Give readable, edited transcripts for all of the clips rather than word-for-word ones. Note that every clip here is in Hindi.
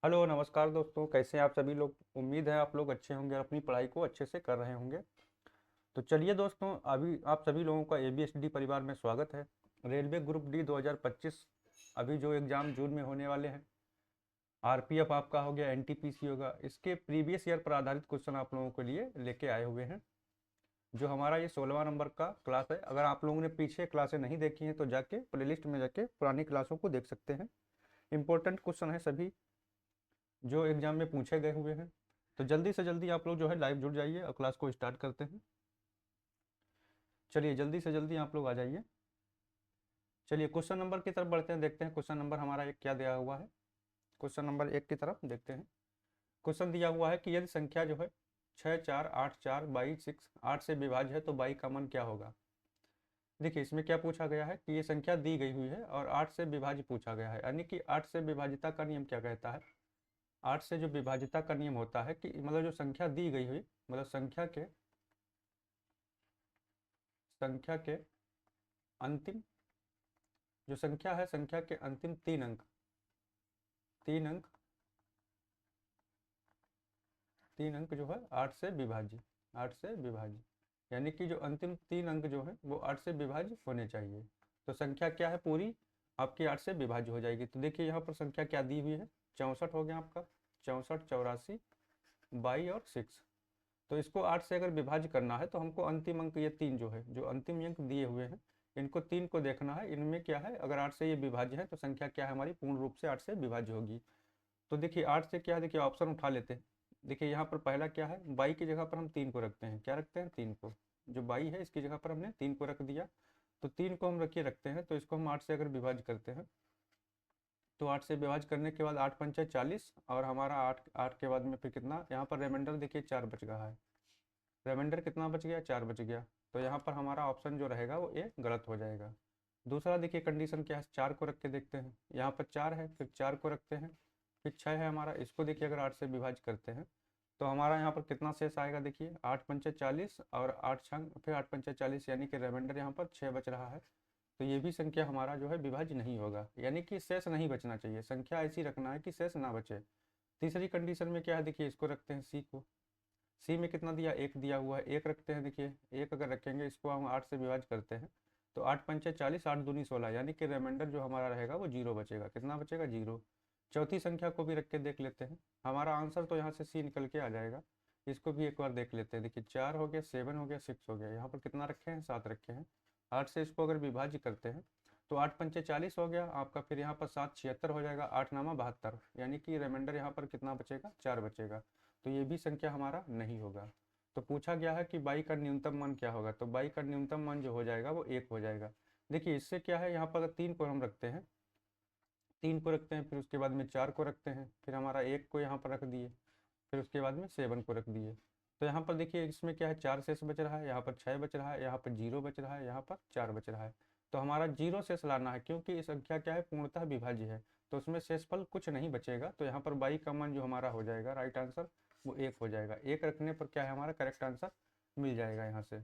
हेलो नमस्कार दोस्तों, कैसे हैं आप सभी लोग। उम्मीद है आप लोग अच्छे होंगे और अपनी पढ़ाई को अच्छे से कर रहे होंगे। तो चलिए दोस्तों, अभी आप सभी लोगों का एबीएसडी परिवार में स्वागत है। रेलवे ग्रुप डी 2025 अभी जो एग्ज़ाम जून में होने वाले हैं, आरपीएफ आपका हो गया, एनटीपीसी होगा, इसके प्रीवियस ईयर पर आधारित क्वेश्चन आप लोगों के लिए लेके आए हुए हैं। जो हमारा ये 16वां नंबर का क्लास है। अगर आप लोगों ने पीछे क्लासें नहीं देखी हैं तो जाके प्लेलिस्ट में जाके पुरानी क्लासों को देख सकते हैं। इंपॉर्टेंट क्वेश्चन है सभी जो एग्जाम में पूछे गए हुए हैं। तो जल्दी से जल्दी आप लोग जो है लाइव जुड़ जाइए और क्लास को स्टार्ट करते हैं। चलिए जल्दी से जल्दी आप लोग आ जाइए। चलिए क्वेश्चन नंबर की तरफ बढ़ते हैं, देखते हैं क्वेश्चन नंबर हमारा एक क्या दिया हुआ है। क्वेश्चन नंबर एक की तरफ देखते हैं। क्वेश्चन दिया हुआ है कि यदि संख्या जो है 6 4 8 4 बाई 6 8 से विभाज्य है तो बाई का मान क्या होगा। देखिए इसमें क्या पूछा गया है कि ये संख्या दी गई हुई है और 8 से विभाज्य पूछा गया है, यानी कि 8 से विभाज्यता का नियम क्या कहता है। 8 से जो विभाज्यता का नियम होता है कि मतलब जो संख्या दी गई हुई, मतलब संख्या के अंतिम जो संख्या है, संख्या के अंतिम तीन अंक तीन अंक जो है 8 से विभाज्य, 8 से विभाज्य, यानी कि जो अंतिम तीन अंक जो है वो 8 से विभाज्य होने चाहिए। तो संख्या क्या है, पूरी आपकी 8 से विभाज्य हो जाएगी। तो देखिए यहाँ पर संख्या क्या दी हुई है, 64 हो गया आपका, 64 84 बाई और 6। तो इसको 8 से अगर विभाज्य करना है तो हमको अंतिम अंक ये तीन जो है, जो अंतिम अंक दिए हुए हैं, इनको तीन को देखना है, इनमें क्या है, अगर 8 से ये विभाज्य है तो संख्या क्या है हमारी, पूर्ण रूप से 8 से विभाज्य होगी। तो देखिए 8 से क्या है, देखिए ऑप्शन उठा लेते हैं। देखिए यहाँ पर पहला क्या है, बाई की जगह पर हम तीन को रखते हैं, क्या रखते हैं, तीन को। जो बाई है इसकी जगह पर हमने तीन को रख दिया। तो तीन को हम रखते हैं, तो इसको हम 8 से अगर विभाज्य करते हैं तो 8 से विभाज्य करने के बाद 8 पंचे 40, और हमारा 8 8 के बाद में फिर कितना, यहाँ पर रिमाइंडर देखिए 4 बच रहा है। रिमाइंडर कितना बच गया, 4 बच गया। तो यहाँ पर हमारा ऑप्शन जो रहेगा वो ए गलत हो जाएगा। दूसरा देखिए कंडीशन क्या है, 4 को रख के देखते हैं। यहाँ पर 4 है, फिर 4 को रखते हैं, फिर 6 है हमारा, इसको देखिए अगर 8 से विभाज्य करते हैं तो हमारा यहाँ पर कितना शेष आएगा, देखिए 8 पंचे 40 और 8 छंग फिर 8 पंचे 40, यानी कि रिमाइंडर यहाँ पर 6 बच रहा है। तो ये भी संख्या हमारा जो है विभाज्य नहीं होगा, यानी कि शेष नहीं बचना चाहिए, संख्या ऐसी रखना है कि शेष ना बचे। तीसरी कंडीशन में क्या है, देखिए इसको रखते हैं सी को। सी में कितना दिया, एक दिया हुआ है, एक रखते हैं। देखिए एक अगर रखेंगे, इसको हम 8 से विभाज्य करते हैं तो 8 पंचे 40, 8 दूनी 16, यानी कि रिमाइंडर जो हमारा रहेगा वो जीरो बचेगा। कितना बचेगा, जीरो। चौथी संख्या को भी रख के देख लेते हैं, हमारा आंसर तो यहाँ से सी निकल के आ जाएगा। इसको भी एक बार देख लेते हैं। देखिए 4 हो गया, 7 हो गया, 6 हो गया, यहाँ पर कितना रखे हैं, 7 रखे हैं। 8 से इसको अगर विभाज्य करते हैं तो 8 पंचे 40 हो गया आपका, फिर यहाँ पर 7 76 हो जाएगा, 8 नामा 72, यानी कि रिमाइंडर यहाँ पर कितना बचेगा, 4 बचेगा। तो ये भी संख्या हमारा नहीं होगा। तो पूछा गया है कि बाई का न्यूनतम मान क्या होगा, तो बाई का न्यूनतम मान जो हो जाएगा वो एक हो जाएगा। देखिए इससे क्या है, यहाँ पर अगर तीन को हम रखते हैं, तीन को रखते हैं, फिर उसके बाद में 4 को रखते हैं, फिर हमारा एक को यहाँ पर रख दिए, फिर उसके बाद में 7 को रख दिए। तो यहाँ पर देखिए इसमें क्या है, 4 शेष बच रहा है, यहाँ पर 6 बच रहा है, यहाँ पर 0 बच रहा है, यहाँ पर 4 बच रहा है। तो हमारा 0 शेष लाना है, क्योंकि ये संख्या क्या है, पूर्णतः विभाज्य है। तो उसमें शेषफल कुछ नहीं बचेगा, तो यहाँ पर बाई का मान जो हमारा हो जाएगा राइट आंसर वो एक हो जाएगा। एक रखने पर क्या है, हमारा करेक्ट आंसर मिल जाएगा यहाँ से।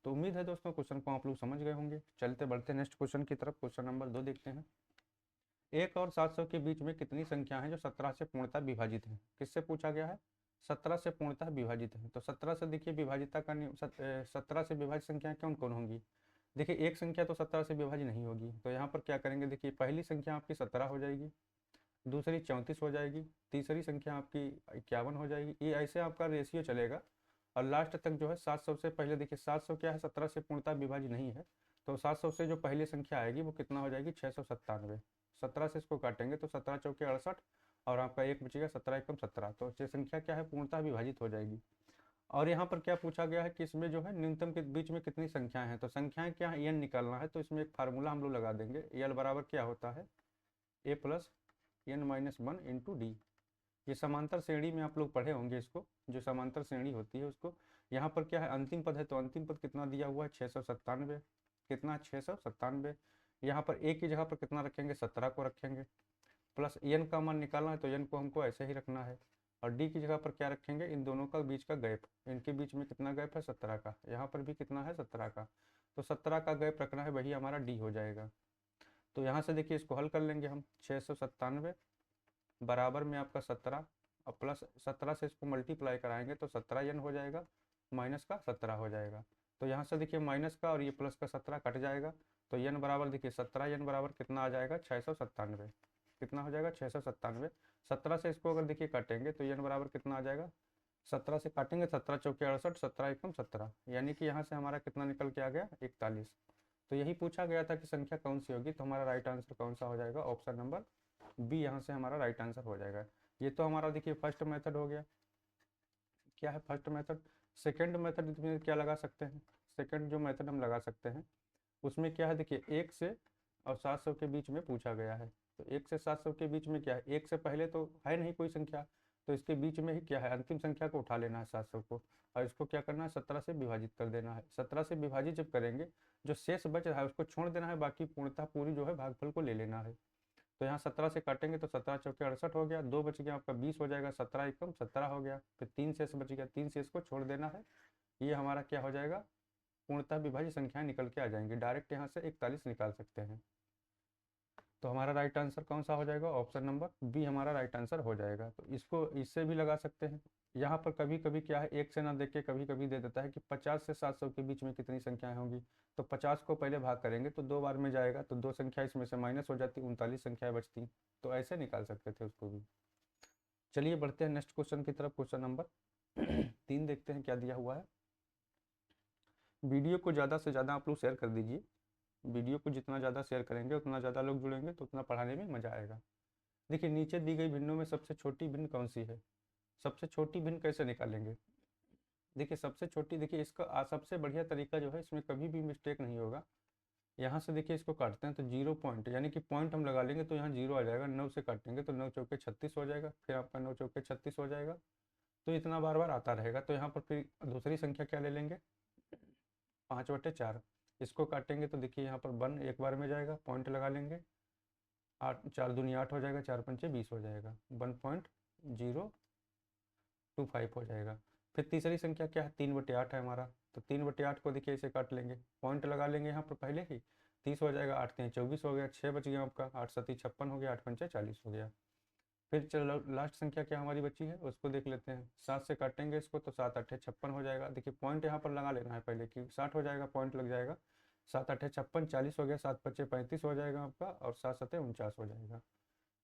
तो उम्मीद है दोस्तों क्वेश्चन को आप लोग समझ गए होंगे। चलते बढ़ते नेक्स्ट क्वेश्चन की तरफ। क्वेश्चन नंबर 2 देखते हैं। 1 और 700 के बीच में कितनी संख्या है जो 17 से पूर्णतः विभाजित है। किससे पूछा गया है, 17 से पूर्णतः विभाजित है। तो 17 से देखिए विभाजिता का नियम, 17 से विभाजित संख्या कौन कौन होंगी। देखिए एक संख्या तो 17 से विभाजित नहीं होगी, तो यहाँ पर क्या करेंगे, देखिए पहली संख्या आपकी 17 हो जाएगी, दूसरी 34 हो जाएगी, तीसरी संख्या आपकी 51 हो जाएगी। ये ऐसे आपका रेशियो चलेगा और लास्ट तक जो है 700 से पहले, देखिए 700 क्या है, 17 से पूर्णतः विभाजित नहीं है। तो 700 से जो पहली संख्या आएगी वो कितना हो जाएगी, 697। 17 से इसको काटेंगे तो 17 चौके 68, और आपका एक बचेगा, 17 एकम 17। तो ये संख्या क्या है, पूर्णतः विभाजित हो जाएगी। और यहाँ पर क्या पूछा गया है कि इसमें जो है न्यूनतम के बीच में कितनी संख्याएं हैं। तो संख्याएं क्या है, एन निकालना है। तो इसमें एक फार्मूला हम लोग लगा देंगे, एल बराबर क्या होता है, A plus N minus one into D. ये समांतर श्रेणी में आप लोग पढ़े होंगे इसको, जो समांतर श्रेणी होती है उसको। यहाँ पर क्या है, अंतिम पद है, तो अंतिम पद कितना दिया हुआ है, 697। कितना, 697। यहाँ पर ए की जगह पर कितना रखेंगे, 17 को रखेंगे, प्लस एन का मान निकालना है तो एन को हमको ऐसे ही रखना है। और डी की जगह पर क्या रखेंगे, इन दोनों का बीच का गैप, इनके बीच में कितना गैप है, 17 का। यहाँ पर भी कितना है, 17 का। तो 17 का गैप रखना है, वही हमारा डी हो जाएगा। तो यहाँ से देखिए इसको हल कर लेंगे हम, 697 बराबर में आपका 17 और प्लस 17 से इसको मल्टीप्लाई कराएंगे तो 17n हो जाएगा, माइनस का 17 हो जाएगा। तो यहाँ से देखिए माइनस का और ये प्लस का 17 कट जाएगा, तो n बराबर देखिए 17n बराबर कितना आ जाएगा 697। कितना हो जाएगा 697। 17 से इसको अगर देखिए काटेंगे तो n बराबर कितना आ जाएगा, 17 से काटेंगे 17 चौके 68, 17 एकम 17, यानी कि यहाँ से हमारा कितना निकल के आ गया 41। तो यही पूछा गया था कि संख्या कौन सी होगी, तो हमारा राइट आंसर कौन सा हो जाएगा, ऑप्शन नंबर बी यहाँ से हमारा राइट आंसर हो जाएगा। ये तो हमारा देखिए फर्स्ट मेथड हो गया। क्या है फर्स्ट मेथड। सेकंड मेथड में क्या लगा सकते हैं, सेकंड जो मेथड हम लगा सकते हैं उसमें क्या है, देखिए 1 से और 700 के बीच में पूछा गया है। तो 1 से 700 के बीच में क्या है, 1 से पहले तो है नहीं कोई संख्या, तो इसके बीच में ही क्या है अंतिम संख्या को उठा लेना है 700 को, और इसको क्या करना है 17 से विभाजित कर देना है। 17 से विभाजित जब करेंगे जो शेष बच रहा है उसको छोड़ देना है, बाकी पूर्णतः पूरी जो है भागफल को ले लेना है। तो यहाँ 17 से काटेंगे तो 17 चौके 68 हो गया, 2 बच गया आपका 20 हो जाएगा, 17 एकम 17 हो गया, फिर 3 शेष बच गया, 3 शेष को छोड़ देना है। ये हमारा क्या हो जाएगा, पूर्णतः विभाज्य संख्याएं निकल के आ जाएंगी, डायरेक्ट यहाँ से 41 निकाल सकते हैं। तो हमारा राइट आंसर कौन सा हो जाएगा, ऑप्शन नंबर बी हमारा राइट आंसर हो जाएगा। तो इसको इससे भी लगा सकते हैं। यहाँ पर कभी कभी क्या है, एक से ना देख के कभी कभी दे देता है कि 50 से 700 के बीच में कितनी संख्याएं होंगी, तो 50 को पहले भाग करेंगे तो 2 बार में जाएगा, तो 2 संख्या इसमें से माइनस हो जाती, 39 संख्याएं बचती, तो ऐसे निकाल सकते थे उसको भी। चलिए बढ़ते हैं नेक्स्ट क्वेश्चन की तरफ, क्वेश्चन नंबर 3 देखते हैं क्या दिया हुआ है। वीडियो को ज़्यादा से ज़्यादा आप लोग शेयर कर दीजिए, वीडियो को जितना ज़्यादा शेयर करेंगे उतना ज़्यादा लोग जुड़ेंगे तो उतना पढ़ाने में मज़ा आएगा। देखिए नीचे दी गई भिन्नों में सबसे छोटी भिन्न कौन सी है, सबसे छोटी भिन्न कैसे निकालेंगे। देखिए सबसे छोटी, देखिए इसका सबसे बढ़िया तरीका जो है, इसमें कभी भी मिस्टेक नहीं होगा। यहाँ से देखिए इसको काटते हैं तो 0 पॉइंट, यानी कि पॉइंट हम लगा लेंगे तो यहाँ 0 आ जाएगा। 9 से काटेंगे तो 9 चौके 36 हो जाएगा, फिर आपका 9 चौके 36 हो जाएगा। तो इतना बार बार आता रहेगा, तो यहाँ पर फिर दूसरी संख्या क्या ले लेंगे, 5/4। इसको काटेंगे तो देखिए यहाँ पर 1 एक बार में जाएगा, पॉइंट लगा लेंगे, 8 4 दूनी 8 हो जाएगा, 4 पंचे 20 हो जाएगा, 1.025 हो जाएगा। फिर तीसरी संख्या क्या है, 3/8 है हमारा, तो 3/8 को देखिए इसे काट लेंगे, पॉइंट लगा लेंगे यहाँ पर पहले ही, 30 हो जाएगा, 8 3 24 हो गया, 6 बच गया आपका, 8 7 56 हो गया, 8 पंचे 40 हो गया। फिर चलो लास्ट संख्या क्या हमारी बची है उसको देख लेते हैं। 7 से काटेंगे इसको तो 7 8 56 हो जाएगा, देखिए पॉइंट यहाँ पर लगा लेना है पहले कि 60 हो जाएगा, पॉइंट लग जाएगा, 7 8 56 40 हो गया, 7 5 35 हो जाएगा आपका, और 7 7 49 हो जाएगा।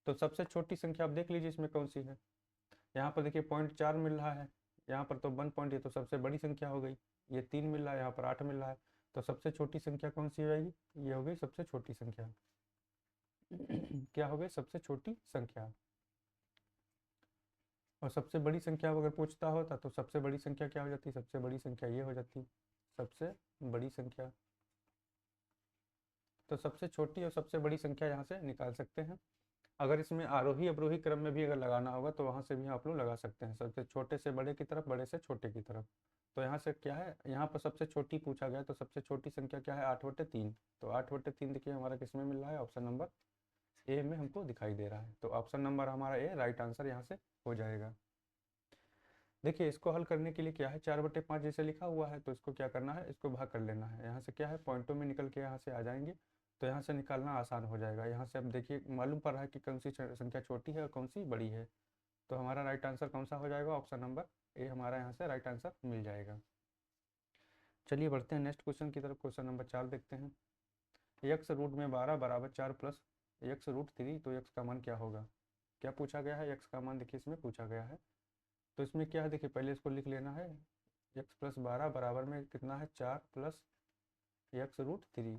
तो सबसे छोटी संख्या आप देख लीजिए इसमें कौन सी है। यहाँ पर देखिए पॉइंट 4 मिल रहा है, यहाँ पर तो 1 पॉइंट, ये तो सबसे बड़ी संख्या हो गई। ये 3 मिल रहा है, यहाँ पर 8 मिल रहा है, तो सबसे छोटी संख्या कौन सी हो जाएगी, ये हो गई सबसे छोटी संख्या। क्या हो गई सबसे छोटी संख्या। और सबसे बड़ी संख्या अगर पूछता होता तो सबसे बड़ी संख्या क्या हो जाती, सबसे बड़ी संख्या ये हो जाती, सबसे बड़ी संख्या। तो सबसे छोटी और सबसे बड़ी संख्या यहाँ से निकाल सकते हैं। अगर इसमें आरोही अवरोही क्रम में भी अगर लगाना होगा तो वहाँ से भी आप लोग लगा सकते हैं, सबसे छोटे से बड़े की तरफ, बड़े से छोटे की तरफ। तो यहाँ से क्या है, यहाँ पर सबसे छोटी पूछा गया, तो सबसे छोटी संख्या क्या है 8/3। तो 8/3 देखिए हमारा किसमें मिल रहा है, ऑप्शन नंबर ए में हमको दिखाई दे रहा है। तो ऑप्शन नंबर हमारा ए राइट आंसर यहाँ से हो जाएगा। देखिए इसको हल करने के लिए क्या है, 4/5 जैसे लिखा हुआ है, तो इसको क्या करना है, इसको भाग कर लेना है। यहाँ से क्या है पॉइंटों में निकल के यहाँ से आ जाएंगे, तो यहाँ से निकालना आसान हो जाएगा। यहाँ से अब देखिए मालूम पड़ रहा है कि कौन सी संख्या छोटी है और कौन सी बड़ी है। तो हमारा राइट आंसर कौन सा हो जाएगा, ऑप्शन नंबर ए हमारा यहाँ से राइट आंसर मिल जाएगा। चलिए बढ़ते हैं नेक्स्ट क्वेश्चन की तरफ, क्वेश्चन नंबर 4 देखते हैं। x रूट में 12 बराबर 4 प्लस x√3, तो x का मान क्या होगा। क्या पूछा गया है, x का मान देखिए इसमें पूछा गया है। तो इसमें क्या है, देखिए पहले इसको लिख लेना है, x+12 बराबर में कितना है 4 प्लस x√3।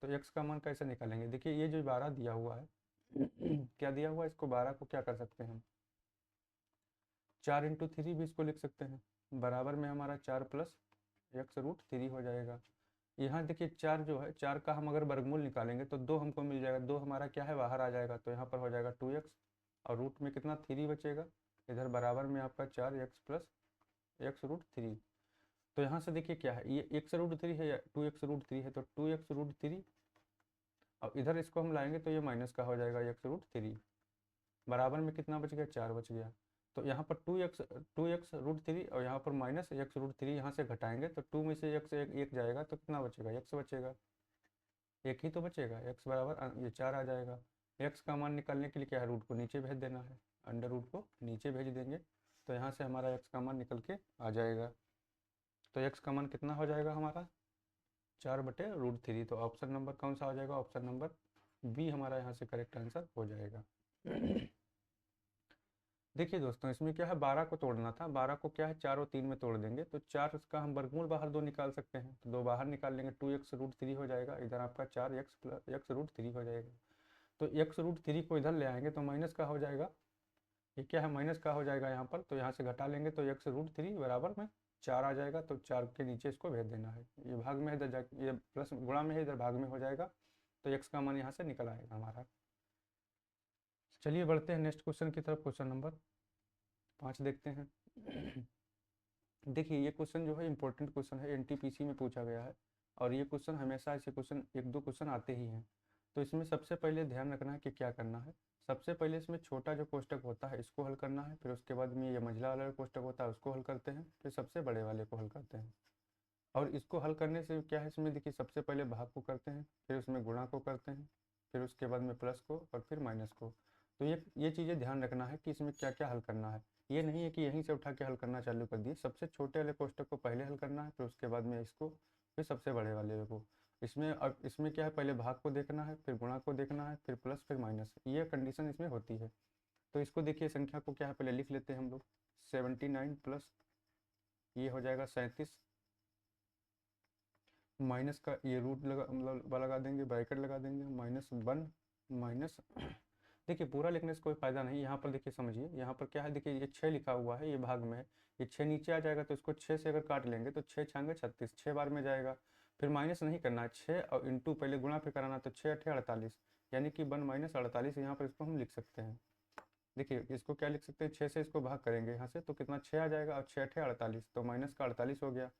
तो x का मान कैसे निकालेंगे, देखिए ये जो 12 दिया हुआ है क्या दिया हुआ है, इसको 12 को क्या कर सकते हैं हम, 4 × 3 भी इसको लिख सकते हैं, बराबर में हमारा 4 प्लस x√3 हो जाएगा। यहाँ देखिए 4 जो है, 4 का हम अगर वर्गमूल निकालेंगे तो 2 हमको मिल जाएगा, 2 हमारा क्या है बाहर आ जाएगा, तो यहाँ पर हो जाएगा 2x, और रूट में कितना 3 बचेगा, इधर बराबर में आपका 4x प्लस x√3। तो यहाँ से देखिए क्या है, ये x√3 है या 2x√3 है, तो 2x√3, और इधर इसको हम लाएंगे तो ये माइनस का हो जाएगा x√3, बराबर में कितना बच गया 4 बच गया। तो यहाँ पर 2x√3 और यहाँ पर माइनस x√3, यहाँ से घटाएंगे तो 2 में से x एक जाएगा तो कितना बचेगा, x बचेगा, एक ही तो बचेगा, x बराबर ये 4 आ जाएगा। एक्स का मान निकालने के लिए क्या है, रूट को नीचे भेज देना है, अंडर रूट को नीचे भेज देंगे तो यहाँ से हमारा एक्स का मान निकल के आ जाएगा। तो एक्स का मान कितना हो जाएगा हमारा 4/√3। तो ऑप्शन नंबर कौन सा हो जाएगा, ऑप्शन नंबर बी हमारा यहाँ से करेक्ट आंसर हो जाएगा। देखिए दोस्तों, इसमें क्या है 12 को तोड़ना था, 12 को क्या है 4 और 3 में तोड़ देंगे तो 4 का हम वर्गमूल बाहर 2 निकाल सकते हैं, तो 2 बाहर निकाल लेंगे, 2x√3 हो जाएगा, इधर आपका 4x+x√3 हो जाएगा। तो x√3 को इधर ले आएंगे तो माइनस का हो जाएगा, ये क्या है माइनस का हो जाएगा यहाँ पर, तो यहाँ से घटा लेंगे तो x√3 बराबर में 4 आ जाएगा। तो 4 के नीचे इसको भेज देना है, ये भाग में है इधर जाके, ये प्लस गुणा में है इधर भाग में हो जाएगा, तो x का मान यहाँ से निकल आएगा हमारा। चलिए बढ़ते हैं नेक्स्ट क्वेश्चन की तरफ, क्वेश्चन नंबर 5 देखते हैं। देखिए ये क्वेश्चन जो है इंपॉर्टेंट क्वेश्चन है, एनटीपीसी में पूछा गया है और ये क्वेश्चन हमेशा ऐसे क्वेश्चन 1-2 क्वेश्चन आते ही हैं। तो इसमें सबसे पहले ध्यान रखना है कि क्या करना है, सबसे पहले इसमें छोटा जो कोष्टक होता है इसको हल करना है, फिर उसके बाद में ये मंझला वाला कोष्टक होता है उसको हल करते हैं, फिर सबसे बड़े वाले को हल करते हैं। और इसको हल करने से क्या है, इसमें देखिए सबसे पहले भाग को करते हैं, फिर उसमें गुणा को करते हैं, फिर उसके बाद में प्लस को और फिर माइनस को। तो ये चीज़ें ध्यान रखना है कि इसमें क्या क्या हल करना है, ये नहीं है कि यहीं से उठा के हल करना चालू कर दिए, सबसे छोटे वाले कोष्टक को पहले हल करना है, फिर उसके बाद में इसको, फिर सबसे बड़े वाले को। इसमें अब इसमें क्या है, पहले भाग को देखना है, फिर गुणा को देखना है, फिर प्लस फिर माइनस, ये कंडीशन इसमें होती है। तो इसको देखिए संख्या को क्या है पहले लिख लेते हैं हम लोग, 79 प्लस ये हो जाएगा 37, माइनस का ये रूट लगा मतलब लगा देंगे, ब्रैकेट लगा देंगे, -1 माइनस देखिए पूरा लिखने से कोई फ़ायदा नहीं, यहाँ पर देखिए समझिए, यहाँ पर क्या है देखिए ये 6 लिखा हुआ है, ये भाग में है, ये 6 नीचे आ जाएगा तो इसको 6 से अगर काट लेंगे तो 6 छांगे 36, 6 बार में जाएगा, फिर माइनस नहीं करना है 6 और इंटू पहले गुणा फिर कराना, तो 6 8 48 यानी कि 1 - 48, यहाँ पर इसको हम लिख सकते हैं। देखिए इसको क्या लिख सकते हैं, 6 से इसको भाग करेंगे यहाँ से तो कितना 6 आ जाएगा और 6 8 48, तो माइनस का 48 हो गया।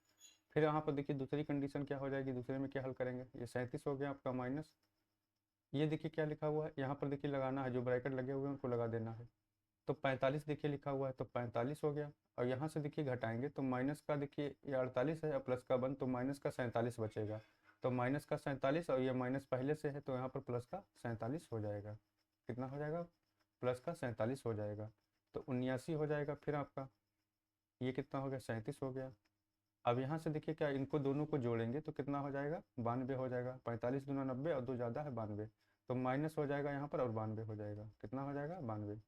फिर यहाँ पर देखिए दूसरी कंडीशन क्या हो जाएगी, दूसरे में क्या हल करेंगे, ये 37 हो गया आपका माइनस, ये देखिए क्या लिखा हुआ है यहाँ पर देखिए लगाना है, जो ब्रैकेट लगे हुए हैं उनको लगा देना है, तो 45 देखिए लिखा हुआ है तो 45 हो गया। और यहाँ से देखिए घटाएंगे तो माइनस का देखिए ये 48 है और प्लस का 1 तो माइनस का 47 बचेगा, तो माइनस का 47 और ये माइनस पहले से है तो यहाँ पर प्लस का 47 हो जाएगा, कितना हो जाएगा प्लस का 47 हो जाएगा, तो 79 हो जाएगा। फिर आपका ये कितना हो गया 37 हो गया। अब यहाँ से देखिए क्या इनको दोनों को जोड़ेंगे तो कितना हो जाएगा 92 हो जाएगा, 45 दूना 90 और 2 ज़्यादा है 92, तो माइनस हो जाएगा यहाँ पर और 92 हो जाएगा, कितना हो जाएगा 92।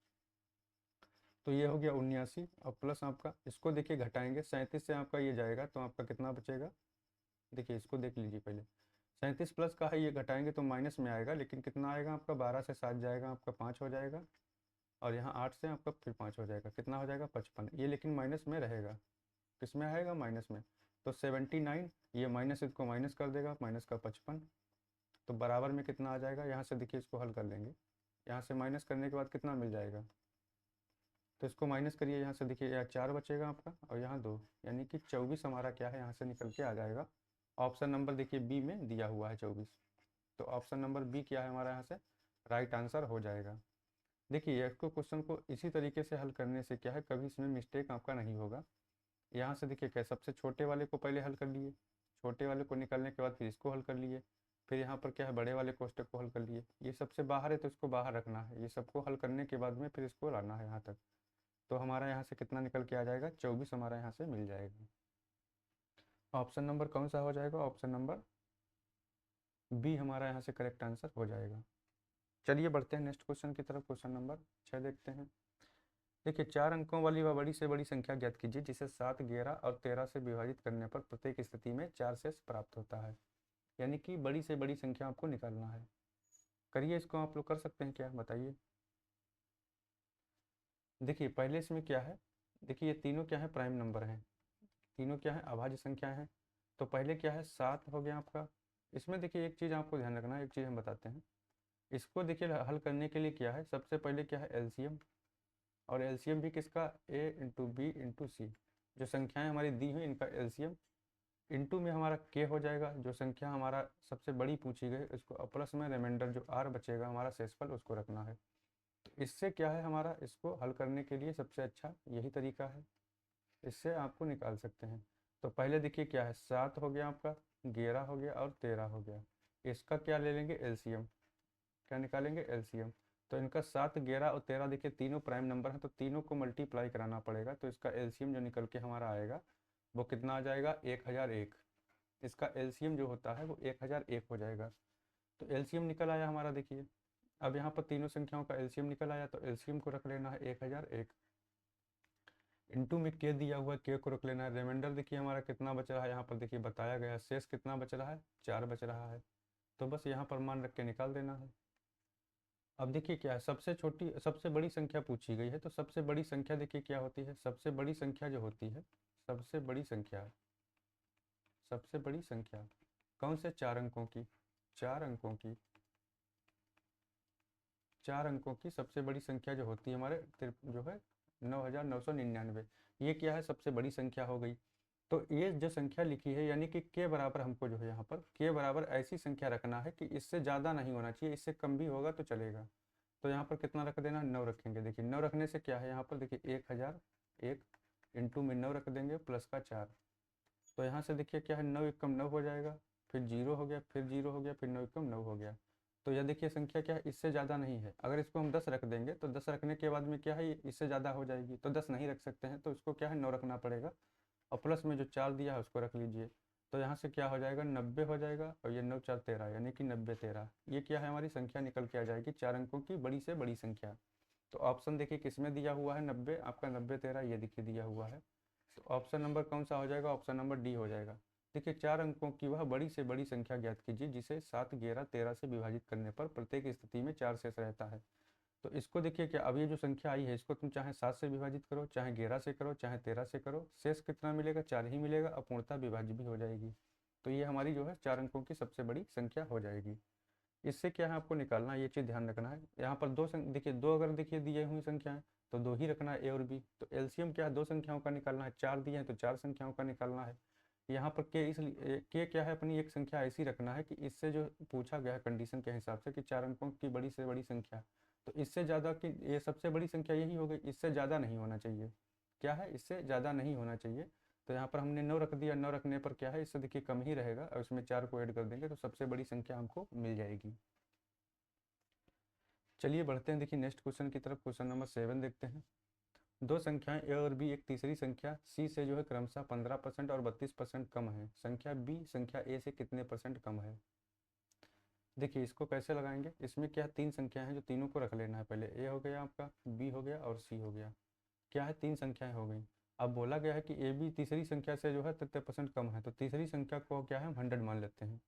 तो ये हो गया 79 और प्लस आपका इसको देखिए घटाएंगे, 37 से आपका ये जाएगा तो आपका कितना बचेगा, देखिए इसको देख लीजिए पहले, 37 प्लस का है ये घटाएंगे तो माइनस में आएगा, लेकिन कितना आएगा आपका 12 से 7 जाएगा आपका 5 हो जाएगा, और यहाँ 8 से आपका फिर 5 हो जाएगा, कितना हो जाएगा 55, ये लेकिन माइनस में रहेगा, किस में आएगा माइनस में, तो 79 ये माइनस इसको माइनस कर देगा, माइनस का 55, तो बराबर में कितना आ जाएगा, यहाँ से देखिए इसको हल कर लेंगे, यहाँ से माइनस करने के बाद कितना मिल जाएगा, तो इसको माइनस करिए, यहाँ से देखिए यहाँ 4 बचेगा आपका और यहाँ 2, यानी कि 24 हमारा क्या है यहाँ से निकल के आ जाएगा। ऑप्शन नंबर देखिए बी में दिया हुआ है 24, तो ऑप्शन नंबर बी क्या है हमारा यहाँ से राइट आंसर हो जाएगा। देखिए इसको क्वेश्चन को इसी तरीके से हल करने से क्या है कभी इसमें मिस्टेक आपका नहीं होगा। यहाँ से देखिए क्या सबसे छोटे वाले को पहले हल कर लिए, छोटे वाले को निकालने के बाद फिर इसको हल कर लिए, फिर यहाँ पर क्या है बड़े वाले कोष्टक को हल कर लिए, ये सबसे बाहर है तो इसको बाहर रखना है, ये सबको हल करने के बाद में फिर इसको लाना है यहाँ तक, तो हमारा यहाँ से कितना निकल के आ जाएगा 24 हमारा यहाँ से मिल जाएगा। ऑप्शन नंबर कौन सा हो जाएगा, ऑप्शन नंबर बी हमारा यहाँ से करेक्ट आंसर हो जाएगा। चलिए बढ़ते हैं नेक्स्ट क्वेश्चन की तरफ, क्वेश्चन नंबर 6 देखते हैं। देखिए 4 अंकों वाली व बड़ी से बड़ी संख्या ज्ञात कीजिए जिसे 7, 11 और 13 से विभाजित करने पर प्रत्येक स्थिति में 4 शेष प्राप्त होता है, यानी कि बड़ी से बड़ी संख्या आपको निकालना है। करिए इसको, आप लोग कर सकते हैं क्या बताइए। देखिए पहले इसमें क्या है, देखिए ये तीनों क्या है प्राइम नंबर हैं, तीनों क्या है अभाज्य संख्या है, तो पहले क्या है 7 हो गया आपका। इसमें देखिए एक चीज़ आपको ध्यान रखना है, एक चीज़ हम बताते हैं, इसको देखिए हल करने के लिए क्या है सबसे पहले क्या है एलसीएम, और एलसीएम भी किसका a इंटू बी इंटू सी, जो संख्याएं हमारी दी हुई इनका एलसीएम इंटू में हमारा k हो जाएगा, जो संख्या हमारा सबसे बड़ी पूछी गई इसको प्लस में रिमाइंडर जो r बचेगा हमारा शेषफल उसको रखना है। तो इससे क्या है हमारा इसको हल करने के लिए सबसे अच्छा यही तरीका है, इससे आपको निकाल सकते हैं। तो पहले देखिए क्या है 7 हो गया आपका, 11 हो गया और 13 हो गया, इसका क्या ले लेंगे एलसीएम, क्या निकालेंगे एलसीएम, तो इनका 7, 11 और 13 देखिए तीनों प्राइम नंबर हैं, तो तीनों को मल्टीप्लाई कराना पड़ेगा। तो इसका एलसीएम जो निकल के हमारा आएगा वो कितना आ जाएगा, 1001। इसका एलसीएम जो होता है वो 1001 हो जाएगा। तो एलसीएम निकल आया हमारा। देखिए अब यहाँ पर तीनों संख्याओं का एलसीएम निकल आया, तो एलसीएम को रख लेना है 1001। इनटू में के दिया हुआ, के को रख लेना है। रिमाइंडर देखिए हमारा कितना बच रहा है, यहाँ पर देखिए बताया गया है, शेष कितना बच रहा है, 4 बच रहा है। तो बस यहाँ पर मान रख के निकाल देना है। अब देखिए क्या है, सबसे छोटी सबसे बड़ी संख्या पूछी गई है, तो सबसे बड़ी संख्या देखिए क्या होती है, सबसे बड़ी संख्या जो होती है, सबसे बड़ी संख्या, सबसे बड़ी संख्या कौन से 4 अंकों की, 4 अंकों की, 4 अंकों की सबसे बड़ी संख्या जो होती है हमारे जो है 9999, ये क्या है, सबसे बड़ी संख्या हो गई। तो ये जो संख्या लिखी है यानी कि के बराबर हमको जो है यहाँ पर के बराबर ऐसी संख्या रखना है कि इससे ज़्यादा नहीं होना चाहिए, इससे कम भी होगा तो चलेगा। तो यहाँ पर कितना रख देना, 9 रखेंगे। देखिए 9 रखने से क्या है, यहाँ पर देखिए 1001 इंटू में 9 रख देंगे प्लस का 4। तो यहाँ से देखिए क्या है, 9 एक कम 9 हो जाएगा, फिर 0 हो गया, फिर 0 हो गया, फिर 9 एक कम 9 हो गया। तो यह देखिए संख्या क्या है, इससे ज़्यादा नहीं है। अगर इसको हम 10 रख देंगे तो 10 रखने के बाद में क्या है, ये इससे ज़्यादा हो जाएगी, तो 10 नहीं रख सकते हैं, तो इसको क्या है 9 रखना पड़ेगा। और प्लस में जो 4 दिया है उसको रख लीजिए। तो यहाँ से क्या हो जाएगा, 90 हो जाएगा, और ये 9 4 13 यानी कि 90 13, ये क्या है हमारी संख्या निकल के आ जाएगी, 4 अंकों की बड़ी से बड़ी संख्या। तो ऑप्शन देखिए किसमें दिया हुआ है, 90, आपका 90 13 ये देखिए दिया हुआ है। तो ऑप्शन नंबर कौन सा हो जाएगा, ऑप्शन नंबर डी हो जाएगा। देखिए 4 अंकों की वह बड़ी से बड़ी संख्या ज्ञात कीजिए जिसे 7, 11, 13 से विभाजित करने पर प्रत्येक स्थिति में 4 शेष रहता है। तो इसको देखिए क्या, अब ये जो संख्या आई है इसको तुम चाहे 7 से विभाजित करो, चाहे 11 से करो, चाहे 13 से करो, शेष कितना मिलेगा, 4 ही मिलेगा, अपूर्णता विभाज्य भी हो जाएगी। तो ये हमारी जो है 4 अंकों की सबसे बड़ी संख्या हो जाएगी। इससे क्या है आपको निकालना है, ये चीज़ ध्यान रखना है। यहाँ पर देखिए दो अगर देखिए दिए हुई संख्याएं तो 2 ही रखना है, ए और बी। तो एलसीएम क्या है, 2 संख्याओं का निकालना है, 4 दिए हैं तो 4 संख्याओं का निकालना है। यहाँ पर के इसलिए के क्या है, अपनी एक संख्या ऐसी रखना है कि इससे जो पूछा गया है कंडीशन के हिसाब से कि 4 अंकों की बड़ी से बड़ी संख्या, तो इससे ज़्यादा की ये सबसे बड़ी संख्या यही हो गई, इससे ज़्यादा नहीं होना चाहिए। क्या है, इससे ज़्यादा नहीं होना चाहिए। तो यहाँ पर हमने 9 रख दिया, 9 रखने पर क्या है, इससे देखिए कम ही रहेगा, और इसमें 4 को ऐड कर देंगे तो सबसे बड़ी संख्या हमको मिल जाएगी। चलिए बढ़ते हैं, देखिए नेक्स्ट क्वेश्चन की तरफ। क्वेश्चन नंबर 7 देखते हैं। दो संख्याएं ए और बी एक तीसरी संख्या सी से जो है क्रमशः 15% और 32% कम है। संख्या बी संख्या ए से कितने परसेंट कम है। देखिए इसको कैसे लगाएंगे, इसमें क्या है, 3 संख्याएं हैं जो तीनों को रख लेना है। पहले ए हो गया आपका, बी हो गया और सी हो गया। क्या है, 3 संख्याएं हो गई। अब बोला गया है कि ए बी तीसरी संख्या से जो है 33% कम है, तो तीसरी संख्या को क्या है हम 100 मान लेते हैं।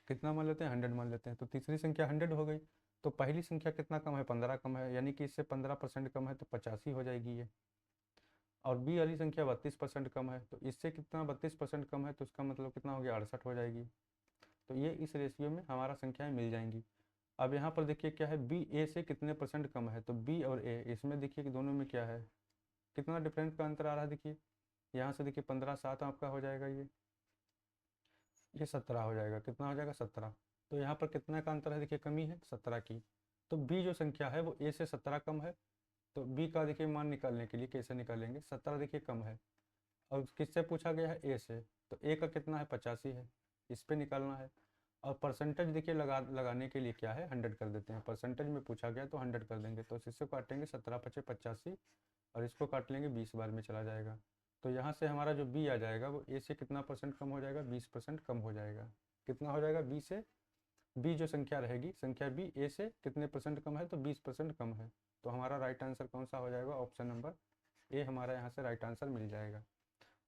कितना मान लेते हैं, 100 मान लेते हैं। तो तीसरी संख्या 100 हो गई। तो पहली संख्या कितना कम है, 15 कम है, यानी कि इससे 15% कम है, तो 85 हो जाएगी ये। और बी वाली संख्या 32% कम है, तो इससे कितना 32% कम है, तो इसका मतलब कितना हो गया, 68 हो जाएगी। तो ये इस रेशियो में हमारा संख्याएं मिल जाएंगी। अब यहाँ पर देखिए क्या है, बी ए से कितने परसेंट कम है, तो बी और ए इसमें देखिए कि दोनों में क्या है, कितना डिफरेंस का अंतर आ रहा है। देखिए यहाँ से देखिए 15 7 आपका हो जाएगा, ये 17 हो जाएगा। कितना हो जाएगा, 17। तो यहाँ पर कितना का अंतर है, देखिए कमी है 17 की। तो बी जो संख्या है वो ए से 17 कम है। तो बी का देखिए मान निकालने के लिए कैसे निकालेंगे, 17 देखिए कम है और किससे पूछा गया है, ए से। तो ए का कितना है, 85 है, इस पे निकालना है। और परसेंटेज देखिए लगाने के लिए क्या है, 100 कर देते हैं। परसेंटेज में पूछा गया तो 100 कर देंगे। तो इससे काटेंगे 17 पचे 85 और इसको काट लेंगे 20 बार में चला जाएगा। तो यहाँ से हमारा जो बी आ जाएगा वो ए से कितना परसेंट कम हो जाएगा, 20% कम हो जाएगा। कितना हो जाएगा, बी से, बी जो संख्या रहेगी संख्या बी ए से कितने परसेंट कम है, तो 20% कम है। तो हमारा राइट आंसर कौन सा हो जाएगा, ऑप्शन नंबर ए हमारा यहाँ से राइट आंसर मिल जाएगा।